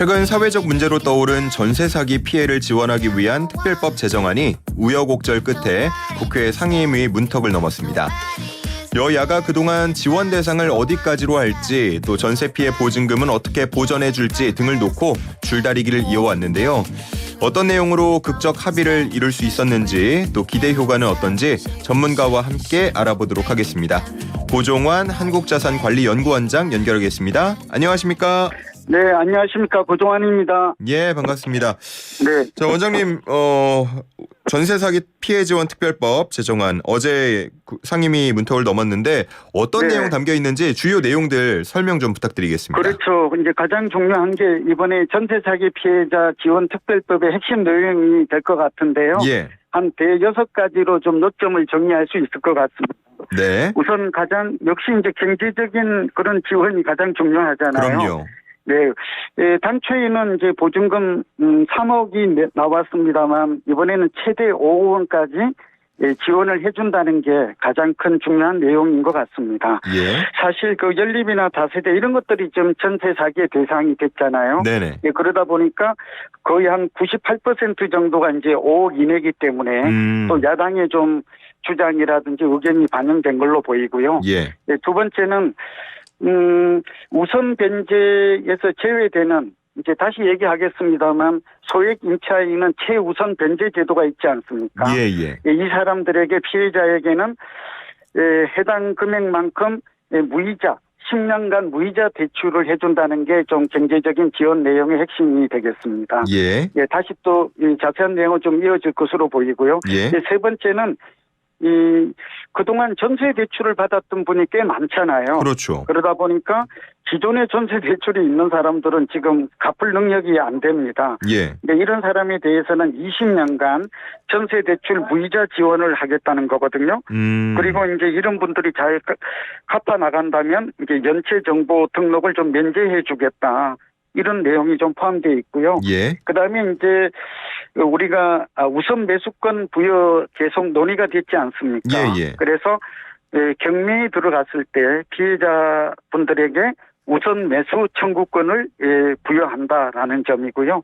최근 사회적 문제로 떠오른 전세 사기 피해를 지원하기 위한 특별법 제정안이 우여곡절 끝에 국회 상임위 문턱을 넘었습니다. 여야가 그동안 지원 대상을 어디까지로 할지, 또 전세 피해 보증금은 어떻게 보전해 줄지 등을 놓고 줄다리기를 이어왔는데요. 어떤 내용으로 극적 합의를 이룰 수 있었는지, 또 기대 효과는 어떤지 전문가와 함께 알아보도록 하겠습니다. 고종환 한국자산관리연구원장 연결하겠습니다. 안녕하십니까? 네, 안녕하십니까. 고종환입니다. 예, 반갑습니다. 네. 자, 원장님, 전세 사기 피해 지원 특별법 제정안 어제 상임위 문턱을 넘었는데 어떤 네. 내용 담겨 있는지 주요 내용들 설명 좀 부탁드리겠습니다. 그렇죠. 이제 가장 중요한 게 이번에 전세 사기 피해자 지원 특별법의 핵심 내용이 될 것 같은데요. 예. 한 대여섯 가지로 좀 노점을 정리할 수 있을 것 같습니다. 네. 우선 가장 역시 이제 경제적인 그런 지원이 가장 중요하잖아요. 그럼요. 네, 당초에는 이제 보증금 3억이 나왔습니다만 이번에는 최대 5억 원까지 지원을 해준다는 게 가장 큰 중요한 내용인 것 같습니다. 예. 사실 그 연립이나 다세대 이런 것들이 좀 전세 사기의 대상이 됐잖아요. 네네. 예, 그러다 보니까 거의 한 98% 정도가 이제 5억 이내이기 때문에 또 야당의 좀 주장이라든지 의견이 반영된 걸로 보이고요. 예. 네, 두 번째는 우선 변제에서 제외되는 이제 다시 얘기하겠습니다만 소액 임차인은 최우선 변제 제도가 있지 않습니까? 예, 예. 이 사람들에게 피해자에게는 해당 금액만큼 무이자 10년간 무이자 대출을 해준다는 게 좀 경제적인 지원 내용의 핵심이 되겠습니다. 예. 예, 다시 또 자세한 내용은 좀 이어질 것으로 보이고요. 예. 세 번째는 그동안 전세 대출을 받았던 분이 꽤 많잖아요. 그렇죠. 그러다 보니까 기존의 전세 대출이 있는 사람들은 지금 갚을 능력이 안 됩니다. 예. 근데 이런 사람에 대해서는 20년간 전세 대출 무이자 지원을 하겠다는 거거든요. 그리고 이제 이런 분들이 잘 갚아 나간다면 이제 연체 정보 등록을 좀 면제해 주겠다. 이런 내용이 좀 포함되어 있고요. 예. 그다음에 이제 우리가 우선 매수권 부여 계속 논의가 됐지 않습니까? 예, 예. 그래서 경매에 들어갔을 때 피해자분들에게 우선 매수 청구권을 부여한다라는 점이고요.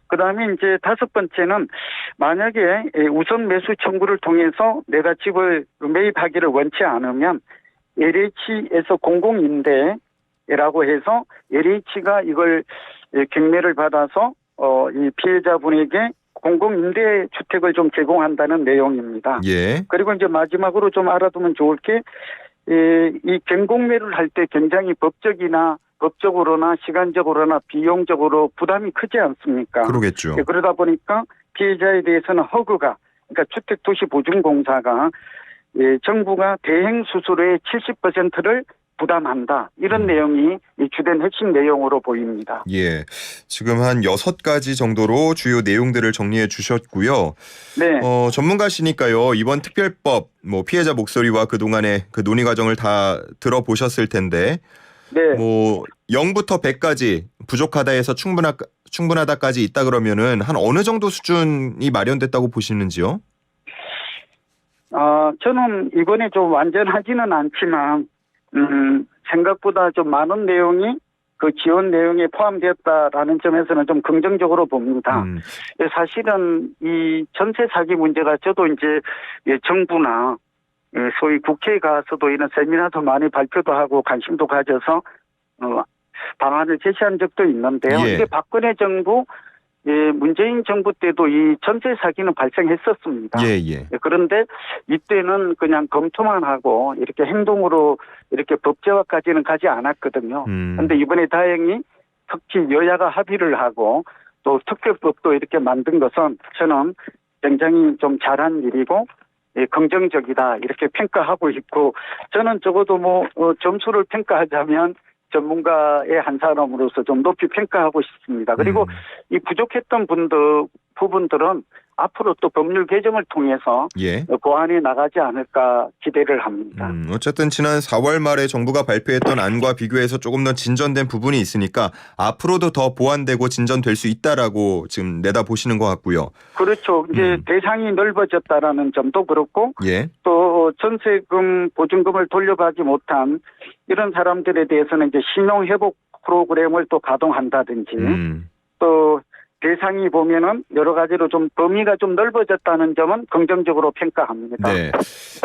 그다음에 이제 다섯 번째는 만약에 우선 매수 청구를 통해서 내가 집을 매입하기를 원치 않으면 LH에서 공공임대라고 해서 LH가 이걸 경매를 받아서 이 피해자분에게 공공임대 주택을 좀 제공한다는 내용입니다. 예. 그리고 이제 마지막으로 좀 알아두면 좋을 게 이 경공매를 할 때 굉장히 법적으로나 시간적으로나 비용적으로 부담이 크지 않습니까? 그러겠죠. 그러다 보니까 피해자에 대해서는 허그가 그러니까 주택도시보증공사가 정부가 대행 수수료의 70%를 부담한다. 이런 내용이 주된 핵심 내용으로 보입니다. 예. 지금 한 6가지 정도로 주요 내용들을 정리해 주셨고요. 네. 전문가시니까요. 이번 특별법 피해자 목소리와 그동안의 그 논의 과정을 다 들어보셨을 텐데 네. 0부터 100까지 부족하다 해서 충분하다까지 있다 그러면은 한 어느 정도 수준이 마련됐다고 보시는지요? 저는 이번에 좀 완전하지는 않지만 생각보다 좀 많은 내용이 그 지원 내용에 포함되었다라는 점에서는 좀 긍정적으로 봅니다. 사실은 이 전세 사기 문제가 저도 이제 정부나 소위 국회에 가서도 이런 세미나도 많이 발표도 하고 관심도 가져서 방안을 제시한 적도 있는데요. 예. 이게 박근혜 정부 문재인 정부 때도 이 전세 사기는 발생했었습니다. 예. 그런데 이때는 그냥 검토만 하고 이렇게 행동으로 이렇게 법제화까지는 가지 않았거든요. 그런데 이번에 다행히 특히 여야가 합의를 하고 또 특별법도 이렇게 만든 것은 저는 굉장히 좀 잘한 일이고 긍정적이다 이렇게 평가하고 있고 저는 적어도 점수를 평가하자면 전문가의 한 사람으로서 좀 높이 평가하고 싶습니다. 그리고 이 부족했던 부분들은 앞으로 또 법률 개정을 통해서 예. 보완해 나가지 않을까 기대를 합니다. 어쨌든 지난 4월 말에 정부가 발표했던 안과 비교해서 조금 더 진전된 부분이 있으니까 앞으로도 더 보완되고 진전될 수 있다라고 지금 내다보시는 것 같고요. 그렇죠. 이제 대상이 넓어졌다라는 점도 그렇고 예. 또 전세금 보증금을 돌려받지 못한 이런 사람들에 대해서는 이제 신용회복 프로그램을 또 가동한다든지 또 대상이 보면은 여러 가지로 좀 범위가 좀 넓어졌다는 점은 긍정적으로 평가합니다. 네.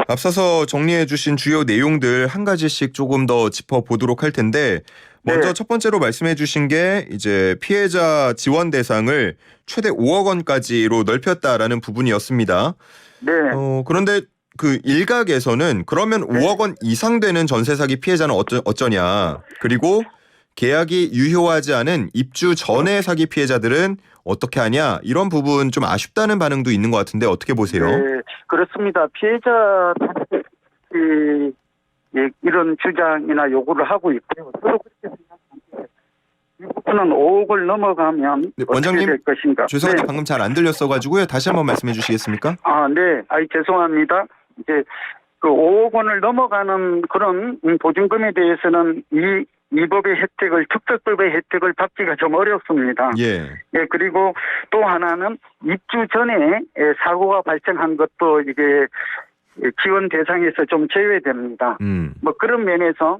앞서서 정리해 주신 주요 내용들 한 가지씩 조금 더 짚어보도록 할 텐데 먼저 네. 첫 번째로 말씀해 주신 게 이제 피해자 지원 대상을 최대 5억 원까지로 넓혔다라는 부분이었습니다. 네. 그런데 그 일각에서는 그러면 5억 원 이상 되는 전세 사기 피해자는 어쩌냐. 그리고 계약이 유효하지 않은 입주 전에 사기 피해자들은 어떻게 하냐. 이런 부분 좀 아쉽다는 반응도 있는 것 같은데 어떻게 보세요? 네, 그렇습니다. 피해자들이 이런 주장이나 요구를 하고 있고요. 저도 그렇게 생각합니다. 이 부분은 5억을 넘어가면 네, 어떻게 원장님, 될 것인가? 죄송한데 네. 방금 잘 안 들렸어가지고요. 다시 한번 말씀해 주시겠습니까? 네. 죄송합니다. 이제 그 5억 원을 넘어가는 그런 보증금에 대해서는 이 법의 혜택을, 특별법의 혜택을 받기가 좀 어렵습니다. 예. 예, 그리고 또 하나는 입주 전에 사고가 발생한 것도 이게 지원 대상에서 좀 제외됩니다. 뭐 그런 면에서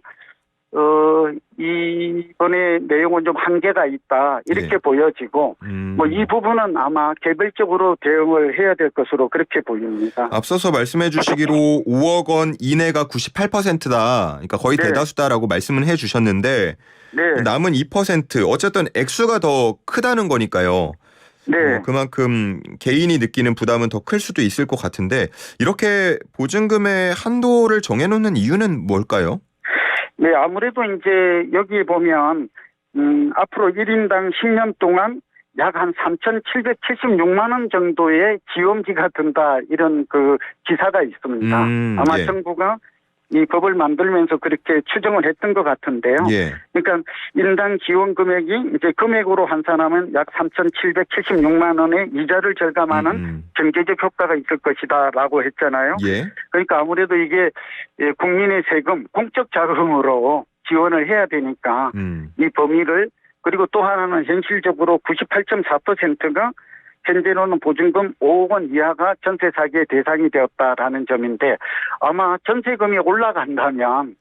이번에 내용은 좀 한계가 있다 이렇게 예. 보여지고 뭐 이 부분은 아마 개별적으로 대응을 해야 될 것으로 그렇게 보입니다. 앞서서 말씀해 주시기로 5억 원 이내가 98%다. 그러니까 거의 네. 대다수다라고 말씀을 해 주셨는데 네, 남은 2% 어쨌든 액수가 더 크다는 거니까요. 네. 그만큼 개인이 느끼는 부담은 더 클 수도 있을 것 같은데 이렇게 보증금의 한도를 정해놓는 이유는 뭘까요? 네, 아무래도 이제 여기 보면 앞으로 1인당 10년 동안 약 한 3,776만 원 정도의 지원비가 든다 이런 그 기사가 있습니다. 아마 예. 정부가 이 법을 만들면서 그렇게 추정을 했던 것 같은데요. 예. 그러니까 인당 지원 금액이 이제 금액으로 환산하면 약 3,776만 원의 이자를 절감하는 경제적 효과가 있을 것이다라고 했잖아요. 예. 그러니까 아무래도 이게 국민의 세금, 공적 자금으로 지원을 해야 되니까 이 범위를 그리고 또 하나는 현실적으로 98.4%가 현재로는 보증금 5억 원 이하가 전세 사기의 대상이 되었다라는 점인데 아마 전세금이 올라간다면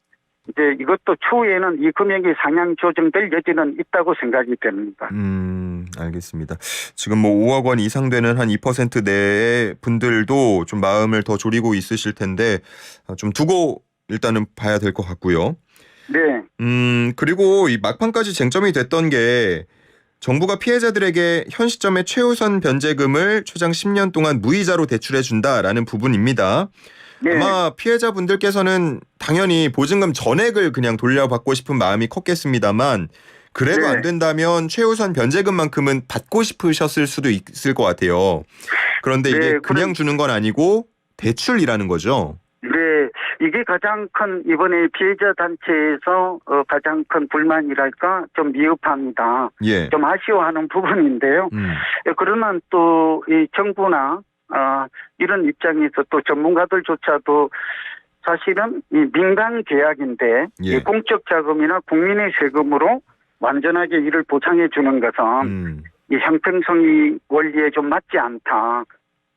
이제 이것도 추후에는 이 금액이 상향 조정될 여지는 있다고 생각이 됩니다. 알겠습니다. 지금 뭐 5억 원 이상 되는 한 2% 내의 분들도 좀 마음을 더 졸이고 있으실 텐데 좀 두고 일단은 봐야 될 것 같고요. 네. 그리고 이 막판까지 쟁점이 됐던 게 정부가 피해자들에게 현 시점에 최우선 변제금을 최장 10년 동안 무이자로 대출해 준다라는 부분입니다. 네. 아마 피해자분들께서는 당연히 보증금 전액을 그냥 돌려받고 싶은 마음이 컸겠습니다만 그래도 네. 안 된다면 최우선 변제금만큼은 받고 싶으셨을 수도 있을 것 같아요. 그런데 이게 네, 그냥 주는 건 아니고 대출이라는 거죠. 네, 이게 가장 큰 이번에 피해자 단체에서 가장 큰 불만이랄까 좀 미흡합니다. 예. 좀 아쉬워하는 부분인데요. 그러나 또 이 정부나 이런 입장에서 또 전문가들조차도 사실은 이 민간 계약인데 예. 이 공적 자금이나 국민의 세금으로 완전하게 이를 보상해 주는 것은 이 형평성이 원리에 좀 맞지 않다.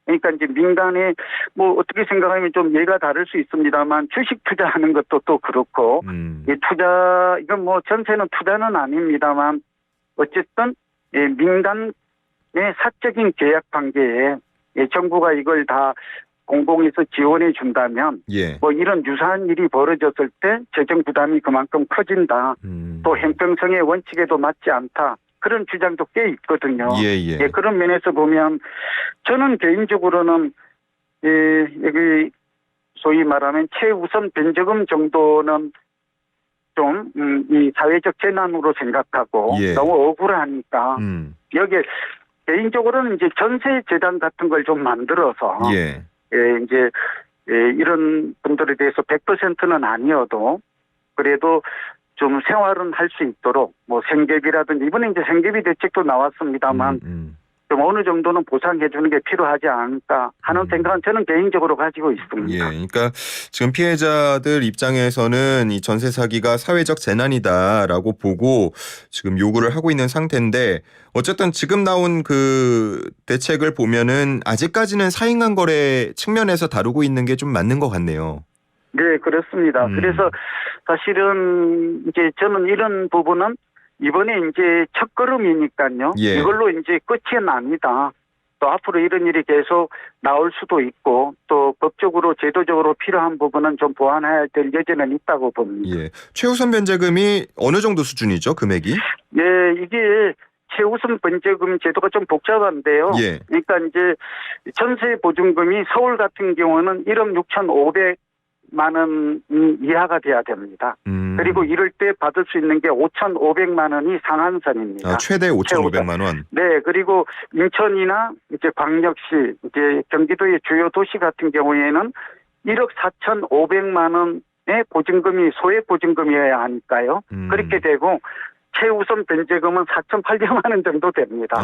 그러니까 이제 민간에 뭐 어떻게 생각하면 좀 예가 다를 수 있습니다만 주식 투자하는 것도 또 그렇고 이 투자 이건 뭐 전세는 투자는 아닙니다만 어쨌든 민간의 사적인 계약 관계에 정부가 이걸 다 공공에서 지원해 준다면 예. 뭐 이런 유사한 일이 벌어졌을 때 재정 부담이 그만큼 커진다. 또 형평성의 원칙에도 맞지 않다. 그런 주장도 꽤 있거든요. 예. 그런 면에서 보면 저는 개인적으로는 여기 소위 말하면 최우선 변제금 정도는 좀 이 사회적 재난으로 생각하고 예. 너무 억울하니까 여기에 개인적으로는 이제 전세 재단 같은 걸 좀 만들어서 예. 이제 이런 분들에 대해서 100%는 아니어도 그래도 좀 생활은 할 수 있도록 뭐 생계비라든지 이번에 이제 생계비 대책도 나왔습니다만 좀 어느 정도는 보상해 주는 게 필요하지 않을까 하는 생각은 저는 개인적으로 가지고 있습니다. 예. 그러니까 지금 피해자들 입장에서는 이 전세 사기가 사회적 재난이다라고 보고 지금 요구를 하고 있는 상태인데 어쨌든 지금 나온 그 대책을 보면은 아직까지는 사인간 거래 측면에서 다루고 있는 게 좀 맞는 것 같네요. 네, 그렇습니다. 그래서 사실은 이제 저는 이런 부분은 이번에 이제 첫걸음이니까요. 예. 이걸로 이제 끝이 아니다. 또 앞으로 이런 일이 계속 나올 수도 있고 또 법적으로 제도적으로 필요한 부분은 좀 보완해야 될 여지는 있다고 봅니다. 예. 최우선 변제금이 어느 정도 수준이죠, 금액이? 예, 이게 최우선 변제금 제도가 좀 복잡한데요. 예. 그러니까 이제 전세 보증금이 서울 같은 경우는 1억 6,500만 원 이하가 돼야 됩니다. 그리고 이럴 때 받을 수 있는 게 5,500만 원이 상한선입니다. 아, 최대 5,500만 원. 네, 그리고 인천이나 이제 광역시, 이제 경기도의 주요 도시 같은 경우에는 1억 4,500만 원의 보증금이 소액 보증금이어야 하니까요. 그렇게 되고 최우선 변제금은 4,800만 원 정도 됩니다.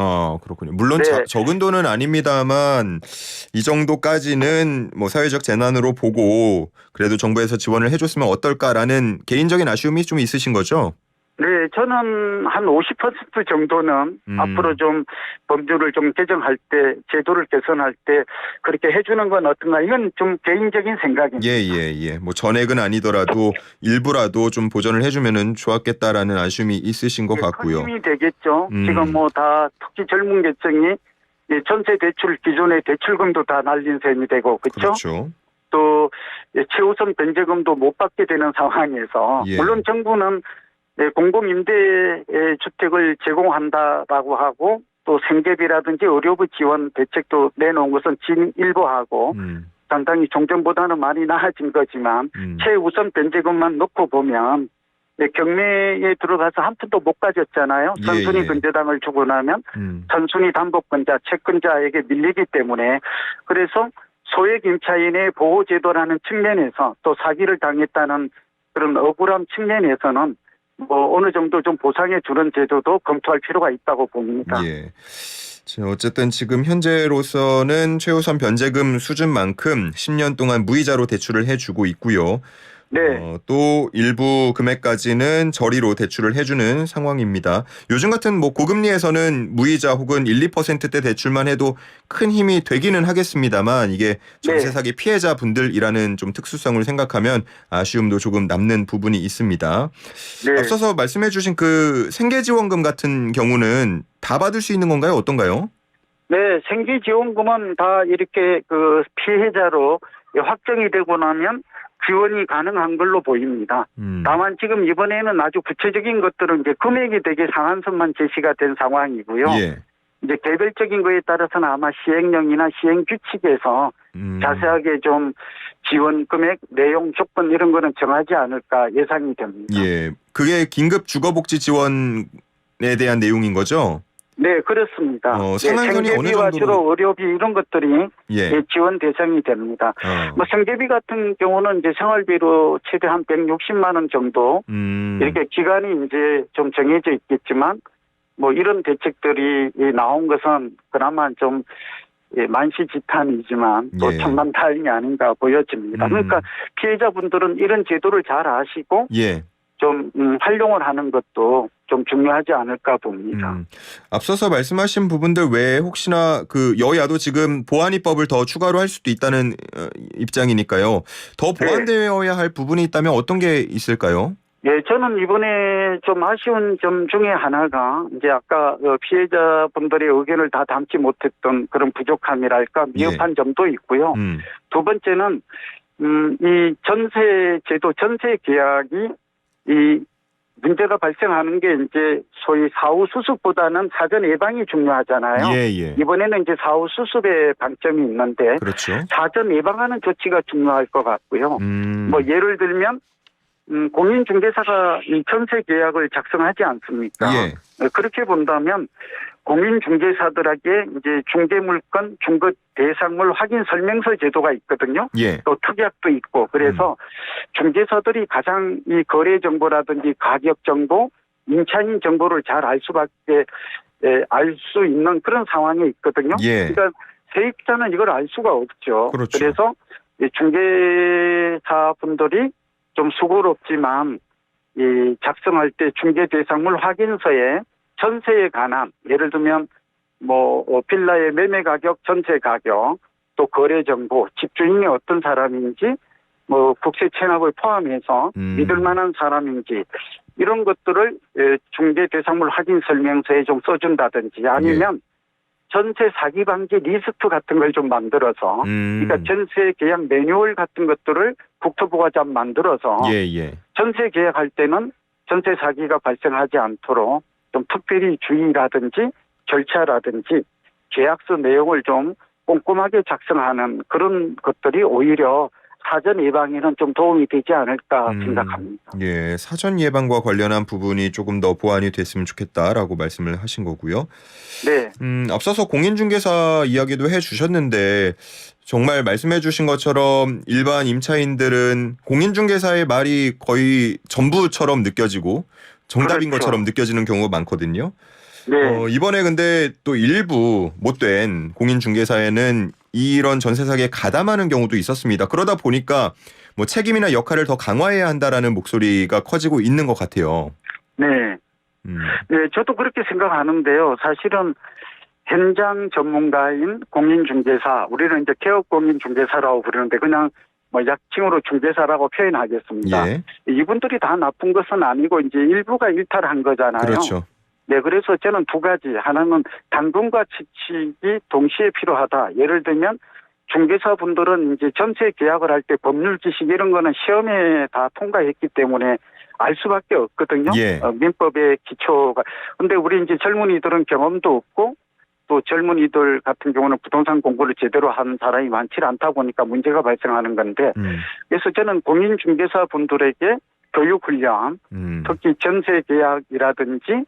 그렇군요. 물론 네. 적은 돈은 아닙니다만 이 정도까지는 뭐 사회적 재난으로 보고 그래도 정부에서 지원을 해줬으면 어떨까라는 개인적인 아쉬움이 좀 있으신 거죠? 네, 저는 한 50% 정도는 앞으로 좀 법률을 좀 개정할 때, 제도를 개선할 때 그렇게 해주는 건 어떤가? 이건 좀 개인적인 생각입니다. 예. 뭐 전액은 아니더라도 일부라도 좀 보전을 해주면은 좋았겠다라는 아쉬움이 있으신 것 같고요. 큰 힘이 되겠죠. 지금 뭐 다 특히 젊은 계층이 전세 대출 기존의 대출금도 다 날린 셈이 되고, 그렇죠. 또 최우선 변제금도 못 받게 되는 상황에서 예. 물론 정부는 공공임대 주택을 제공한다라고 하고 또 생계비라든지 의료비 지원 대책도 내놓은 것은 진일보하고 상당히 종전보다는 많이 나아진 거지만 최우선 변제금만 놓고 보면 경매에 들어가서 한 푼도 못 가졌잖아요. 선순위 근저당을 주고 나면 선순위 담보권자, 채권자에게 밀리기 때문에 그래서 소액 임차인의 보호제도라는 측면에서 또 사기를 당했다는 그런 억울함 측면에서는 뭐 어느 정도 좀 보상해 주는 제도도 검토할 필요가 있다고 봅니다. 예. 어쨌든 지금 현재로서는 최우선 변제금 수준만큼 10년 동안 무이자로 대출을 해주고 있고요. 네. 또 일부 금액까지는 저리로 대출을 해주는 상황입니다. 요즘 같은 뭐 고금리에서는 무이자 혹은 1, 2%대 대출만 해도 큰 힘이 되기는 하겠습니다만 이게 전세 사기 피해자 분들이라는 좀 특수성을 생각하면 아쉬움도 조금 남는 부분이 있습니다. 네. 앞서서 말씀해주신 그 생계지원금 같은 경우는 다 받을 수 있는 건가요? 어떤가요? 네, 생계지원금은 다 이렇게 그 피해자로 확정이 되고 나면 지원이 가능한 걸로 보입니다. 다만 지금 이번에는 아주 구체적인 것들은 이제 금액이 되게 상한선만 제시가 된 상황이고요. 예. 이제 개별적인 거에 따라서는 아마 시행령이나 시행 규칙에서 자세하게 좀 지원 금액, 내용, 조건 이런 거는 정하지 않을까 예상이 됩니다. 예. 그게 긴급 주거복지 지원에 대한 내용인 거죠? 네, 그렇습니다. 상한선이 어느 생계비와 정도로 주로 의료비 이런 것들이 지원 대상이 됩니다. 뭐 생계비 같은 경우는 이제 생활비로 최대 한 160만 원 정도 이렇게 기간이 이제 좀 정해져 있겠지만 뭐 이런 대책들이 나온 것은 그나마 좀 만시지탄이지만 또 천만다행이 아닌가 보여집니다. 그러니까 피해자분들은 이런 제도를 잘 아시고 좀 활용을 하는 것도 좀 중요하지 않을까 봅니다. 앞서서 말씀하신 부분들 외에 혹시나 그 여야도 지금 보완입법을 더 추가로 할 수도 있다는 입장이니까요. 더 보완되어야 할 부분이 있다면 어떤 게 있을까요? 예, 저는 이번에 좀 아쉬운 점 중에 하나가 이제 아까 피해자분들의 의견을 다 담지 못했던 그런 부족함이랄까 미흡한 점도 있고요. 두 번째는 이 전세 제도 전세 계약이 이 문제가 발생하는 게 이제 소위 사후 수습보다는 사전 예방이 중요하잖아요. 이번에는 이제 사후 수습에 방점이 있는데 그렇죠. 사전 예방하는 조치가 중요할 것 같고요. 뭐 예를 들면 공인중개사가 이 전세 계약을 작성하지 않습니까? 그렇게 본다면 공인중개사들에게 이제 중개물건, 중개대상물 확인 설명서 제도가 있거든요. 또 특약도 있고 그래서 중개사들이 가장 이 거래 정보라든지 가격 정보, 임차인 정보를 잘 알 수밖에 알 수 있는 그런 상황에 있거든요. 그러니까 세입자는 이걸 알 수가 없죠. 그렇죠. 그래서 중개사분들이 좀 수고롭지만 이 작성할 때 중개대상물 확인서에 전세에 관한 예를 들면 뭐 빌라의 매매 가격, 전세 가격, 또 거래 정보, 집주인이 어떤 사람인지, 뭐 국세 체납을 포함해서 믿을 만한 사람인지 이런 것들을 중개 대상물 확인 설명서에 좀 써준다든지 아니면 전세 사기 방지 리스트 같은 걸 좀 만들어서 그러니까 전세 계약 매뉴얼 같은 것들을 국토부가 좀 만들어서 전세 계약할 때는 전세 사기가 발생하지 않도록 좀 특별히 주의라든지 절차라든지 계약서 내용을 좀 꼼꼼하게 작성하는 그런 것들이 오히려 사전 예방에는 좀 도움이 되지 않을까 생각합니다. 예, 사전 예방과 관련한 부분이 조금 더 보완이 됐으면 좋겠다라고 말씀을 하신 거고요. 네. 앞서서 공인중개사 이야기도 해주셨는데 정말 말씀해주신 것처럼 일반 임차인들은 공인중개사의 말이 거의 전부처럼 느껴지고 정답인 그렇죠. 것처럼 느껴지는 경우가 많거든요. 네. 이번에 근데 또 일부 못된 공인중개사에는 이런 전세 사기에 가담하는 경우도 있었습니다. 그러다 보니까 뭐 책임이나 역할을 더 강화해야 한다라는 목소리가 커지고 있는 것 같아요. 네. 네, 저도 그렇게 생각하는데요. 사실은 현장 전문가인 공인중개사, 우리는 이제 개업 공인중개사라고 부르는데 그냥 뭐 약칭으로 중개사라고 표현하겠습니다. 예. 이분들이 다 나쁜 것은 아니고 이제 일부가 일탈한 거잖아요. 그렇죠. 네, 그래서 저는 두 가지. 하나는 당근과 지식이 동시에 필요하다. 예를 들면 중개사분들은 이제 전세 계약을 할 때 법률 지식 이런 거는 시험에 다 통과했기 때문에 알 수밖에 없거든요. 예. 민법의 기초가. 근데 우리 이제 젊은이들은 경험도 없고 또 젊은이들 같은 경우는 부동산 공부를 제대로 한 사람이 많지 않다 보니까 문제가 발생하는 건데 그래서 저는 공인중개사 분들에게 교육훈련, 특히 전세 계약이라든지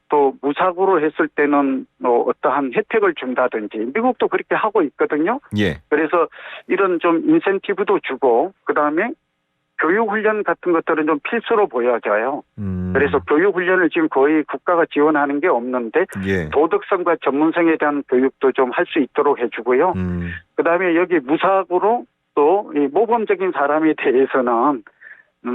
또 무사고로 했을 때는 뭐 어떠한 혜택을 준다든지 미국도 그렇게 하고 있거든요. 예. 그래서 이런 좀 인센티브도 주고 그다음에 교육훈련 같은 것들은 좀 필수로 보여져요. 그래서 교육훈련을 지금 거의 국가가 지원하는 게 없는데 예. 도덕성과 전문성에 대한 교육도 좀 할 수 있도록 해주고요. 그다음에 여기 무사고로 또 이 모범적인 사람에 대해서는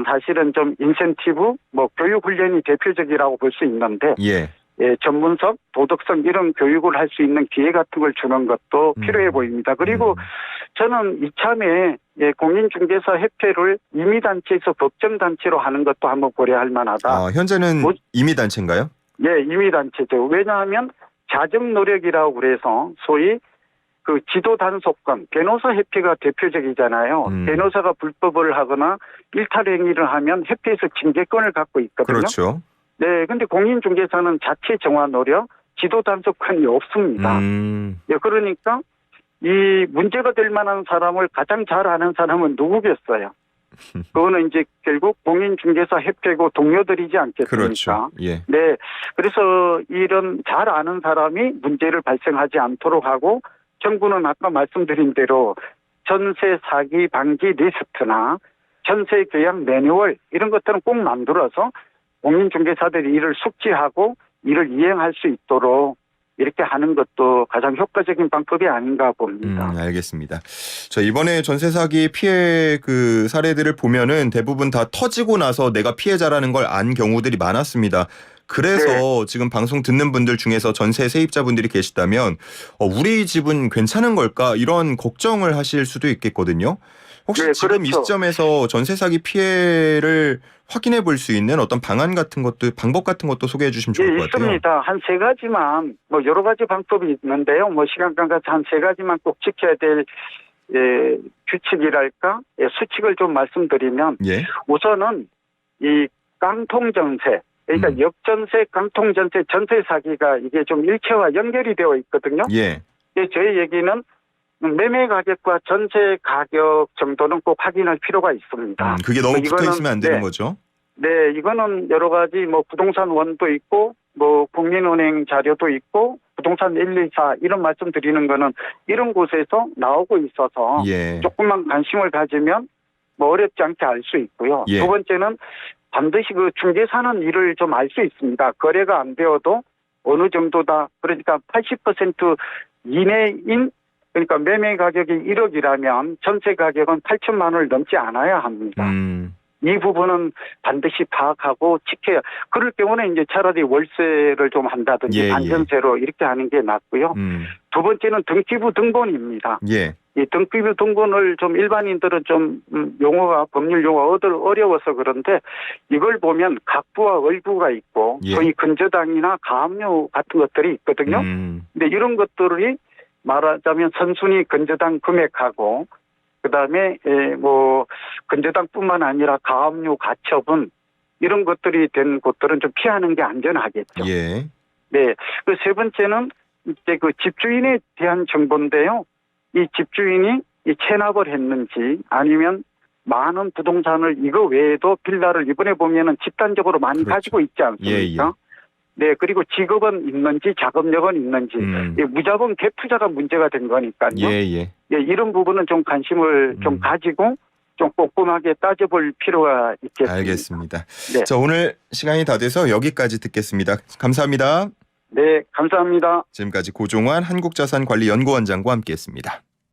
사실은 좀 인센티브, 뭐 교육훈련이 대표적이라고 볼 수 있는데 예. 예, 전문성, 도덕성 이런 교육을 할 수 있는 기회 같은 걸 주는 것도 필요해 보입니다. 그리고 저는 이참에 공인중개사 협회를 임의단체에서 법정단체로 하는 것도 한번 고려할 만하다. 현재는 임의단체인가요? 예, 임의단체죠. 왜냐하면 자정 노력이라고 그래서 소위 그 지도 단속권, 변호사 협회가 대표적이잖아요. 변호사가 불법을 하거나 일탈 행위를 하면 협회에서 징계권을 갖고 있거든요. 그렇죠. 네, 근데 공인중개사는 자체 정화 노력, 지도 단속권이 없습니다. 예, 그러니까 이 문제가 될 만한 사람을 가장 잘 아는 사람은 누구겠어요? 그거는 이제 결국 공인중개사 협회고 동료들이지 않겠습니까? 그렇죠. 예. 네, 그래서 이런 잘 아는 사람이 문제를 발생하지 않도록 하고 정부는 아까 말씀드린 대로 전세 사기 방지 리스트나 전세 계약 매뉴얼 이런 것들은 꼭 만들어서 공인중개사들이 이를 숙지하고 이를 이행할 수 있도록 이렇게 하는 것도 가장 효과적인 방법이 아닌가 봅니다. 알겠습니다. 저 이번에 전세 사기 피해 그 사례들을 보면은 대부분 다 터지고 나서 내가 피해자라는 걸 안 경우들이 많았습니다. 그래서 지금 방송 듣는 분들 중에서 전세 세입자분들이 계시다면 우리 집은 괜찮은 걸까 이런 걱정을 하실 수도 있겠거든요. 혹시 지금 이 시점에서 전세 사기 피해를 확인해 볼 수 있는 어떤 방안 같은 것도 방법 같은 것도 소개해 주시면 좋을 것 같아요. 있습니다. 한 세 가지만 뭐 여러 가지 방법이 있는데요. 뭐 시간 관계상 한 세 가지만 꼭 지켜야 될 규칙이랄까 수칙을 좀 말씀드리면 우선은 이 깡통전세 그러니까 역전세, 깡통전세, 전세 사기가 이게 좀 일체와 연결이 되어 있거든요. 저희 얘기는 매매 가격과 전세 가격 정도는 꼭 확인할 필요가 있습니다. 그게 너무 붙어 있으면 안 되는 거죠? 네, 이거는 여러 가지 뭐 부동산 원도 있고 뭐 국민은행 자료도 있고 부동산 124 이런 말씀 드리는 거는 이런 곳에서 나오고 있어서 조금만 관심을 가지면 뭐 어렵지 않게 알 수 있고요. 두 번째는 반드시 그 중개사는 이를 좀 알 수 있습니다. 거래가 안 되어도 어느 정도다. 그러니까 80% 이내인 그러니까 매매 가격이 1억이라면 전세 가격은 8천만 원을 넘지 않아야 합니다. 이 부분은 반드시 파악하고 지켜야. 그럴 경우는 이제 차라리 월세를 좀 한다든지 반전세로 이렇게 하는 게 낫고요. 두 번째는 등기부 등본입니다. 이 등기부 등본을 좀 일반인들은 좀 용어가 법률 용어가 어려워서 그런데 이걸 보면 각부와 을부가 있고 예. 소위 근저당이나 가압류 같은 것들이 있거든요. 근데 이런 것들이 말하자면 선순위 근저당 금액하고 그다음에 뭐 근저당뿐만 아니라 가압류 가처분 이런 것들이 된 곳들은 좀 피하는 게 안전하겠죠. 예. 네. 그 세 번째는 이제 그 집주인에 대한 정보인데요. 이 집주인이 이 체납을 했는지 아니면 많은 부동산을 이거 외에도 빌라를 이번에 보면은 집단적으로 많이 그렇죠. 가지고 있지 않습니까? 네, 그리고 직업은 있는지 자금력은 있는지 무자본 갭 투자가 문제가 된 거니까요. 예. 예, 이런 부분은 좀 관심을 좀 가지고 좀 꼼꼼하게 따져볼 필요가 있겠습니다. 알겠습니다. 네. 자, 오늘 시간이 다 돼서 여기까지 듣겠습니다. 감사합니다. 네, 감사합니다. 지금까지 고종환 한국자산관리연구원장과 함께했습니다.